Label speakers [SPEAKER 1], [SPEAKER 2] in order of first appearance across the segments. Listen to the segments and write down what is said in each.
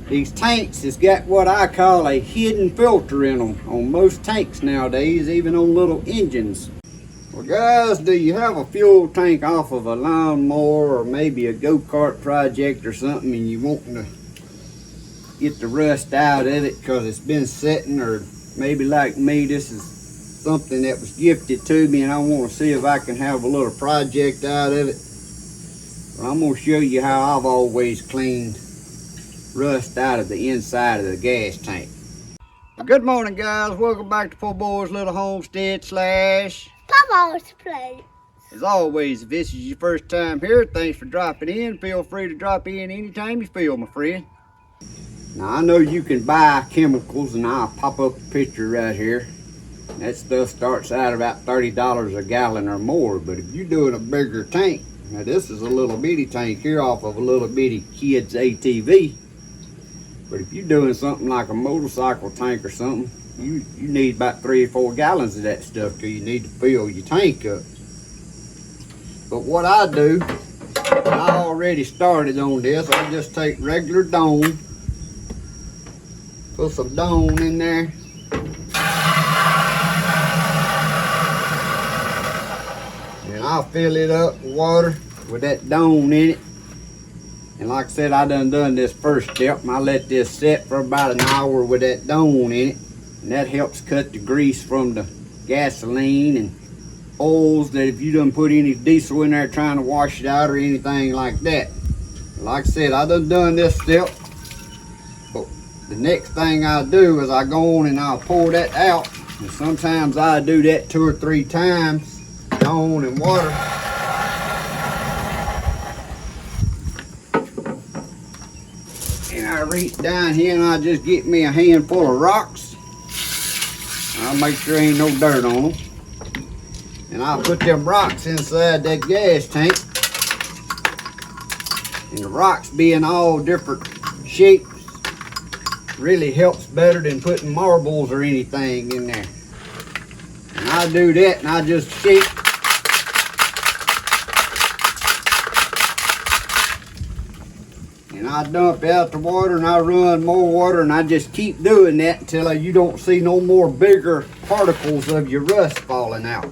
[SPEAKER 1] These tanks has got what I call a hidden filter in them on most tanks nowadays, even on little engines. Well guys, do you have a fuel tank off of a lawnmower or maybe a go-kart project or something and you wanting to get the rust out of it because it's been sitting, or maybe like me, this is something that was gifted to me and I want to see if I can have a little project out of it? Well, I'm going to show you how I've always cleaned rust out of the inside of the gas tank. Good morning guys, welcome back to Poorboys Little Homestead slash
[SPEAKER 2] Papaw's place.
[SPEAKER 1] As always, if this is your first time here, thanks for dropping in. Feel free to drop in anytime you feel, my friend. Now I know you can buy chemicals, and I'll pop up a picture right here. That stuff starts out about $30 a gallon or more, but if you're doing a bigger tank, now this is a little bitty tank here off of a little bitty kid's ATV. But if you're doing something like a motorcycle tank or something, you need about 3 or 4 gallons of that stuff because you need to fill your tank up. But what I do, I already started on this, I just take regular Dawn, put some Dawn in there, and I'll fill it up with water with that Dawn in it. And like I said, I done this first step, and I let this sit for about an hour with that Dawn in it. And that helps cut the grease from the gasoline and oils that if you done put any diesel in there trying to wash it out or anything like that. Like I said, I done this step. But the next thing I do is I go on and I'll pour that out. And sometimes I do that 2 or 3 times, Dawn and water. I reach down here and I just get me a handful of rocks. I'll make sure there ain't no dirt on them. And I'll put them rocks inside that gas tank. And the rocks being all different shapes really helps better than putting marbles or anything in there. And I do that and I just shake. And I dump out the water and I run more water, and I just keep doing that until you don't see no more bigger particles of your rust falling out.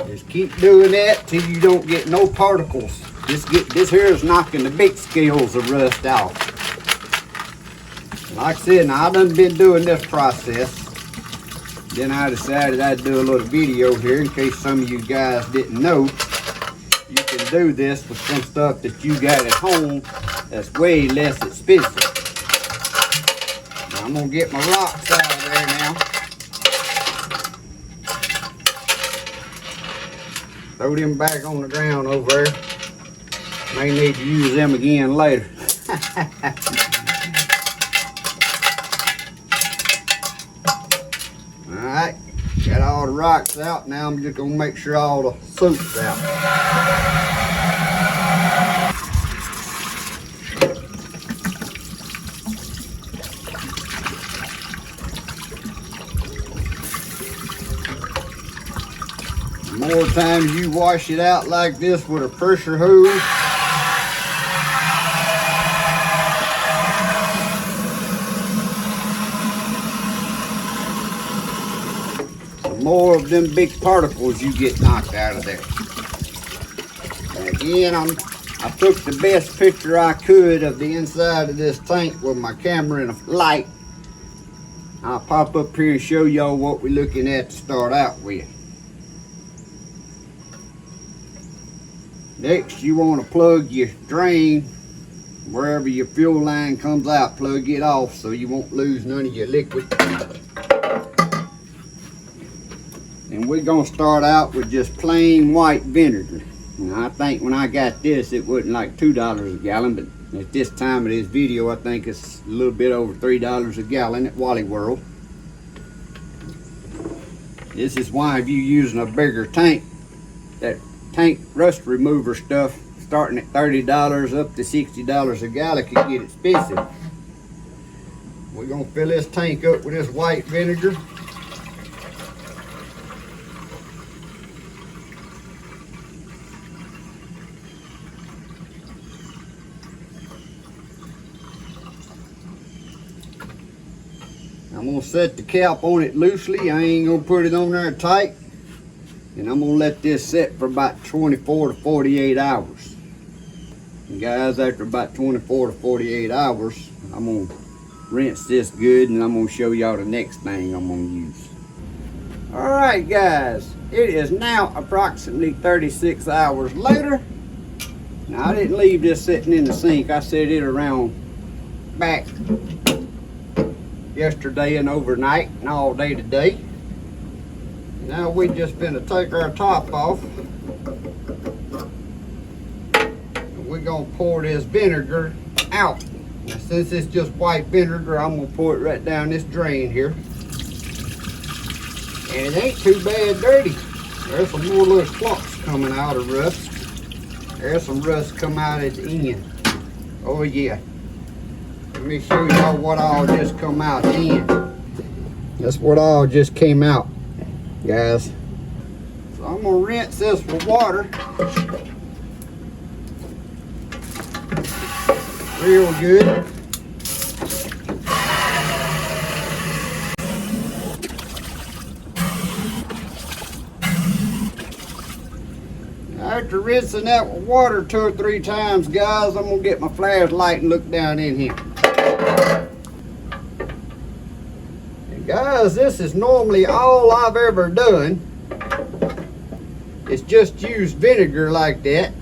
[SPEAKER 1] Just keep doing that till you don't get no particles. This here is knocking the big scales of rust off. Like I said, now I done been doing this process. Then I decided I'd do a little video here in case some of you guys didn't know. You can do this with some stuff that you got at home that's way less expensive. Now I'm gonna get my rocks out of there now. Throw them back on the ground over there. May need to use them again later. Alright, got all the rocks out. Now I'm just going to make sure all the soap's out. The more times you wash it out like this with a pressure hose, more of them big particles you get knocked out of there. And again, I took the best picture I could of the inside of this tank with my camera and a light. I'll pop up here and show y'all what we're looking at to start out with. Next, you want to plug your drain wherever your fuel line comes out. Plug it off so you won't lose none of your liquid. And we're going to start out with just plain white vinegar. Now, I think when I got this, it wasn't like $2 a gallon, but at this time of this video, I think it's a little bit over $3 a gallon at Wally World. This is why if you're using a bigger tank, that tank rust remover stuff, starting at $30 up to $60 a gallon, can get expensive. We're going to fill this tank up with this white vinegar. gonna set the cap on it loosely. I ain't gonna put it on there tight. And I'm gonna let this set for about 24 to 48 hours. And guys, after about 24 to 48 hours, I'm gonna rinse this good and I'm gonna show y'all the next thing I'm gonna use. Alright guys, it is now approximately 36 hours later. Now I didn't leave this sitting in the sink. I set it around back yesterday and overnight and all day today. Now we just finna take our top off. And we're gonna pour this vinegar out. Now since it's just white vinegar, I'm gonna pour it right down this drain here. And it ain't too bad dirty. There's some more little clumps coming out of rust. There's some rust come out at the end. Oh yeah. Let me show y'all what all just come out in. That's what all just came out, guys. So I'm gonna rinse this with water. Real good. After rinsing that with water 2 or 3 times, guys, I'm gonna get my flashlight and look down in here. And guys, this is normally all I've ever done. It's just use vinegar like that.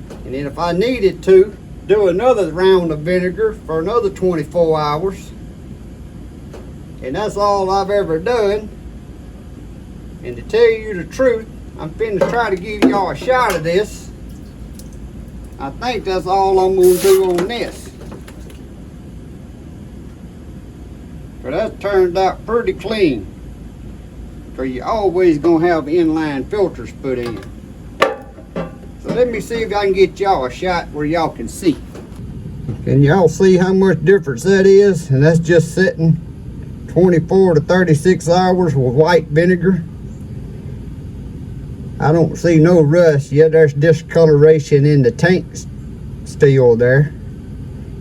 [SPEAKER 1] And then if I needed to, do another round of vinegar for another 24 hours. And that's all I've ever done. And to tell you the truth, I'm finna try to give y'all a shot of this. I think that's all I'm gonna do on this. But that turned out pretty clean. Cause you always gonna have inline filters put in. So let me see if I can get y'all a shot where y'all can see. Can y'all see how much difference that is? And that's just sitting 24 to 36 hours with white vinegar. I don't see no rust yet. There's discoloration in the tanks still there.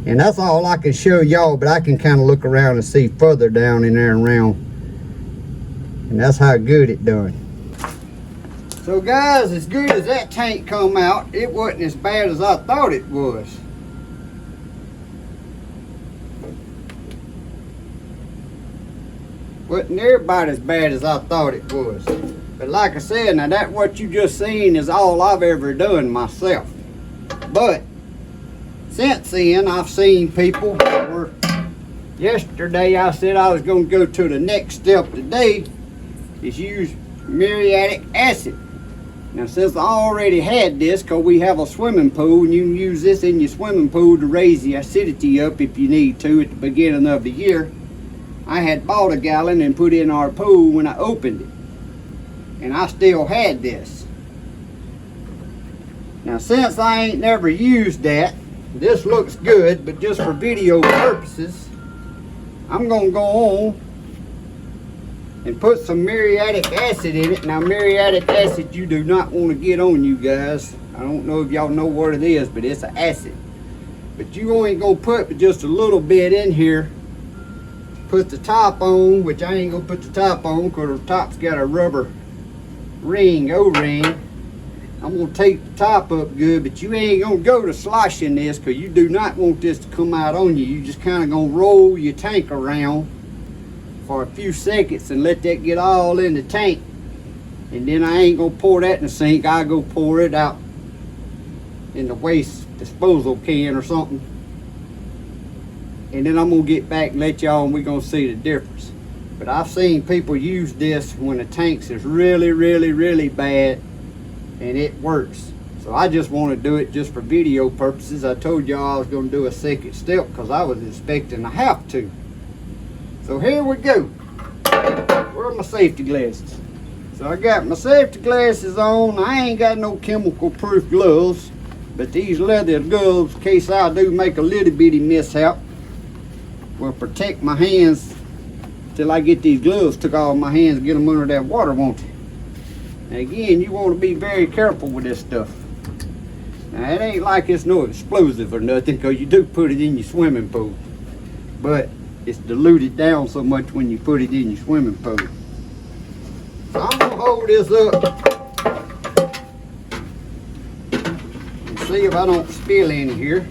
[SPEAKER 1] And that's all I can show y'all, but I can kind of look around and see further down in there and around. And that's how good it done. So guys, as good as that tank come out, it wasn't as bad as I thought it was. Wasn't everybody as bad as I thought it was. But like I said, now that what you just seen is all I've ever done myself. But since then, I've seen people where yesterday I said I was going to go to the next step today is use muriatic acid. Now since I already had this, because we have a swimming pool and you can use this in your swimming pool to raise the acidity up if you need to at the beginning of the year. I had bought a gallon and put in our pool when I opened it. And I still had this. Now since I ain't never used that, this looks good, but just for video purposes, I'm gonna go on and put some muriatic acid in it. Now muriatic acid you do not want to get on you guys. I don't know if y'all know what it is, but it's an acid. But you only gonna put just a little bit in here. Put the top on, which I ain't gonna put the top on because the top's got a rubber ring, O-ring. I'm gonna take the top up good, but you ain't gonna go to sloshing this because you do not want this to come out on you. You just kind of gonna roll your tank around for a few seconds and let that get all in the tank. And then I ain't gonna pour that in the sink. I go pour it out in the waste disposal can or something. And then I'm gonna get back and let y'all, and we're gonna see the difference. But I've seen people use this when the tanks is really, really, really bad, and it works. So I just want to do it just for video purposes. I told y'all I was going to do a second step because I was expecting to have to. So here we go. Where are my safety glasses? So I got my safety glasses on. I ain't got no chemical proof gloves, but these leather gloves, in case I do make a little bitty mishap, will protect my hands till I get these gloves took off my hands and get them under that water, won't you? And again, you want to be very careful with this stuff. Now it ain't like it's no explosive or nothing, because you do put it in your swimming pool. But it's diluted down so much when you put it in your swimming pool. So I'm gonna hold this up and see if I don't spill any here.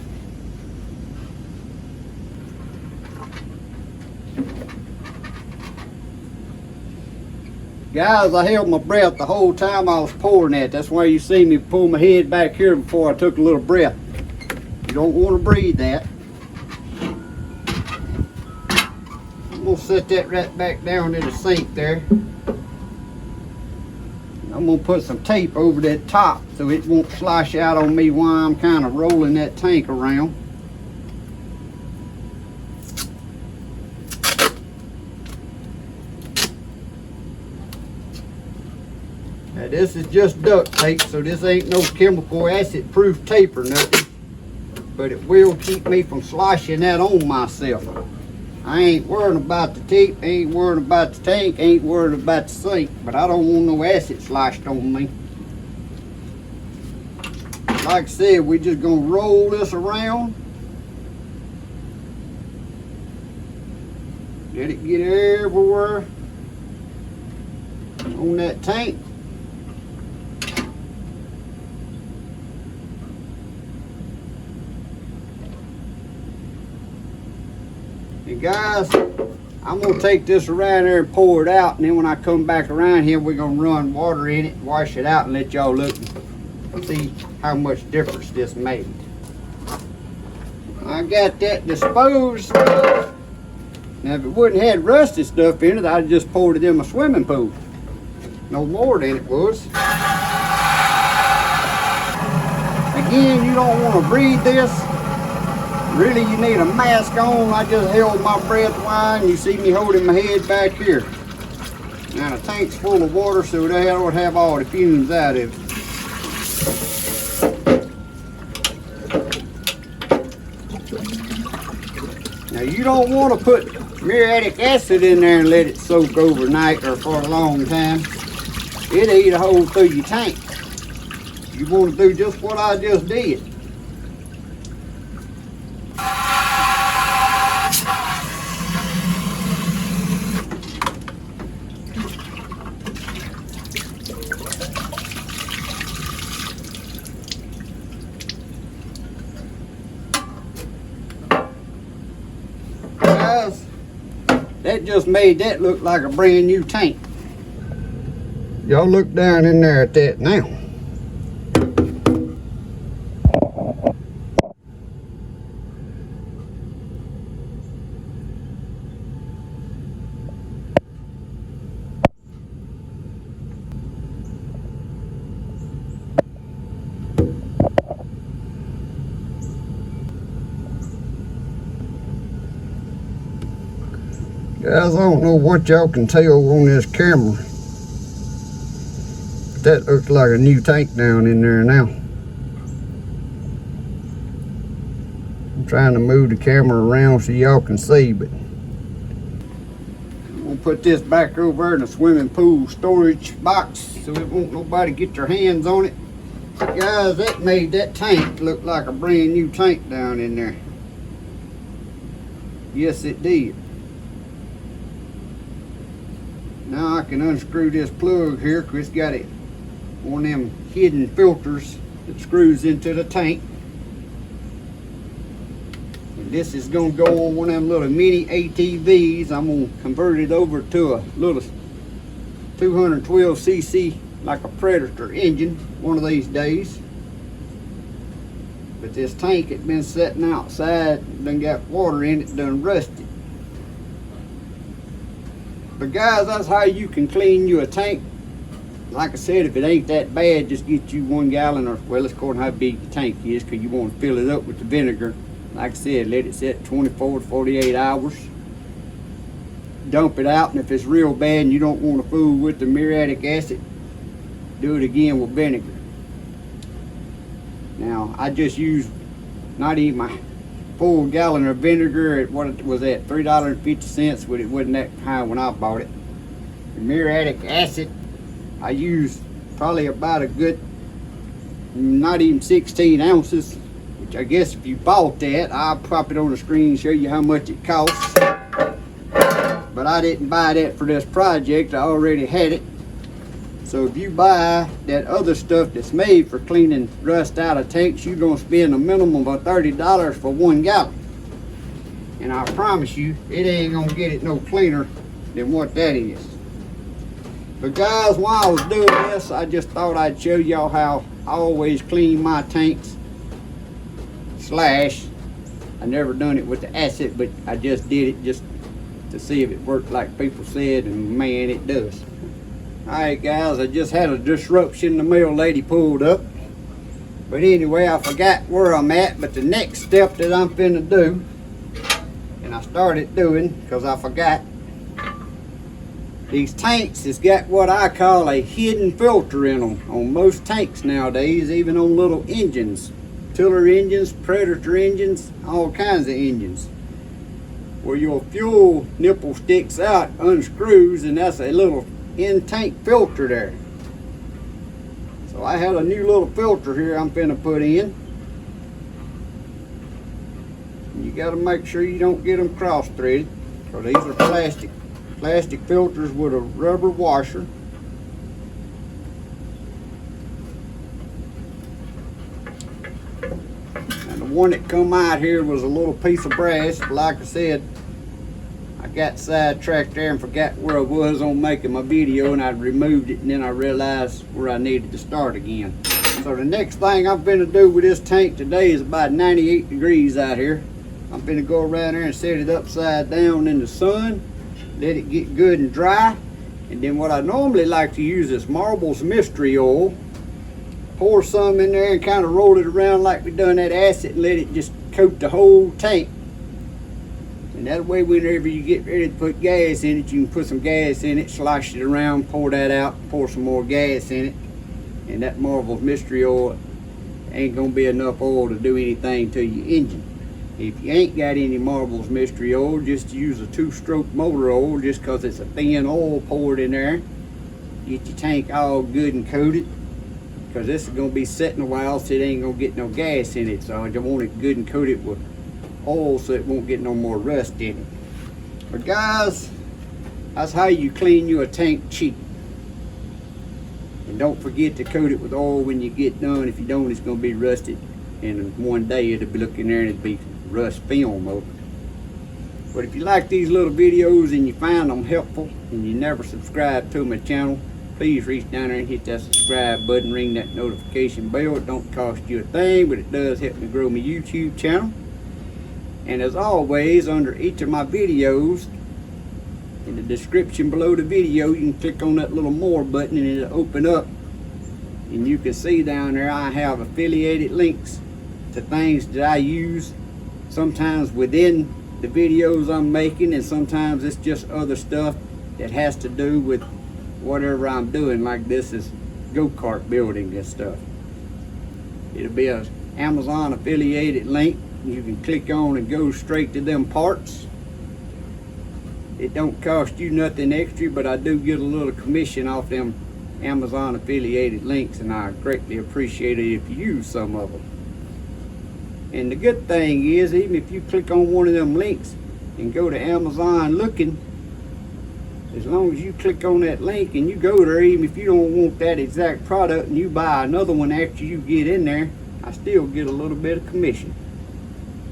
[SPEAKER 1] Guys, I held my breath the whole time I was pouring that. That's why you see me pull my head back here before I took a little breath. You don't want to breathe that. I'm going to set that right back down in the sink there. I'm going to put some tape over that top so it won't slosh out on me while I'm kind of rolling that tank around. Now this is just duct tape, so this ain't no chemical acid proof tape or nothing, but it will keep me from sloshing that on myself. I ain't worrying about the tape, ain't worrying about the tank, ain't worrying about the sink, but I don't want no acid sloshed on me. Like I said, we're just gonna roll this around. Let it get everywhere on that tank. And guys, I'm gonna take this around there and pour it out, and then when I come back around here, we're gonna run water in it, wash it out, and let y'all look and see how much difference this made. I got that disposed. Now if it wouldn't had rusty stuff in it, I'd just poured it in my swimming pool. No more than it was. Again, you don't want to breathe this. Really, you need a mask on. I just held my breath while you see me holding my head back here. Now the tank's full of water, so that don't have all the fumes out of it. Now you don't want to put muriatic acid in there and let it soak overnight or for a long time. It'll eat a hole through your tank. You want to do just what I just did. Guys, that just made that look like a brand new tank. Y'all look down in there at that now. Guys, I don't know what y'all can tell on this camera, but that looks like a new tank down in there now. I'm trying to move the camera around so y'all can see, but I'm gonna put this back over in the swimming pool storage box so it won't nobody get their hands on it. But guys, that made that tank look like a brand new tank down in there. Yes, it did. Now I can unscrew this plug here because it's got it one of them hidden filters that screws into the tank. And this is going to go on one of them little mini ATVs. I'm going to convert it over to a little 212cc like a Predator engine one of these days. But this tank had been sitting outside, done got water in it, done rusted. But guys, that's how you can clean you a tank. Like I said, if it ain't that bad, just get you 1 gallon, or well, it's according to how big the tank is, because you want to fill it up with the vinegar. Like I said, let it sit 24 to 48 hours. Dump it out, and if it's real bad and you don't want to fool with the muriatic acid, do it again with vinegar. Now, I just used not even my full gallon of vinegar at what it was at, $3.50, but it wasn't that high when I bought it. The muriatic acid, I used probably about a good, not even 16 ounces, which I guess if you bought that, I'll pop it on the screen and show you how much it costs. but I didn't buy that for this project. I already had it. So if you buy that other stuff that's made for cleaning rust out of tanks, you're gonna spend a minimum of $30 for 1 gallon. And I promise you, it ain't gonna get it no cleaner than what that is. But guys, while I was doing this, I just thought I'd show y'all how I always clean my tanks. I never done it with the acid, but I just did it just to see if it worked like people said, and man, it does. Alright guys, I just had a disruption. The mail lady pulled up. But anyway, I forgot where I'm at, but the next step that I'm finna do, and I started doing because I forgot, these tanks has got what I call a hidden filter in them on most tanks nowadays, even on little engines. Tiller engines, Predator engines, all kinds of engines. Where your fuel nipple sticks out, unscrews, and that's a little in-tank filter there. So I have a new little filter here I'm finna put in. And you gotta make sure you don't get them cross-threaded, because these are plastic filters with a rubber washer. And the one that come out here was a little piece of brass. Like I said, I got sidetracked there and forgot where I was on making my video, and I removed it, and then I realized where I needed to start again. So the next thing I'm gonna do with this tank today is about 98 degrees out here. I'm gonna go around there and set it upside down in the sun, let it get good and dry, and then what I normally like to use is Marbles mystery oil. Pour some in there and kind of roll it around like we done that acid, and let it just coat the whole tank. And that way, whenever you get ready to put gas in it, you can put some gas in it, slosh it around, pour that out, pour some more gas in it. And that Marvel's mystery oil ain't gonna be enough oil to do anything to your engine. If you ain't got any Marvel's mystery oil, just use a 2-stroke motor oil, just because it's a thin oil poured in there. Get your tank all good and coated, because this is gonna be sitting a while, so it ain't gonna get no gas in it. So I just want it good and coated with oil so it won't get no more rust in it. But guys, that's how you clean you a tank cheap. And don't forget to coat it with oil when you get done. If you don't, it's going to be rusted, and one day it'll be looking there and it'll be rust film over it. But if you like these little videos and you find them helpful and you never subscribe to my channel, please reach down there and hit that subscribe button, ring that notification bell. It don't cost you a thing, but it does help me grow my YouTube channel. And as always, under each of my videos, in the description below the video, you can click on that little more button and it'll open up. And you can see down there I have affiliated links to things that I use, sometimes within the videos I'm making, and sometimes it's just other stuff that has to do with whatever I'm doing, like this is go-kart building and stuff. It'll be an Amazon affiliated link. You can click on and go straight to them parts. It don't cost you nothing extra, but I do get a little commission off them Amazon affiliated links, and I greatly appreciate it if you use some of them. And the good thing is, even if you click on one of them links and go to Amazon looking, as long as you click on that link and you go there, even if you don't want that exact product and you buy another one after you get in there, I still get a little bit of commission.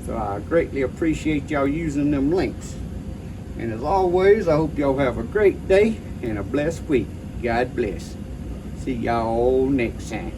[SPEAKER 1] So I greatly appreciate y'all using them links. And as always, I hope y'all have a great day and a blessed week. God bless. See y'all next time.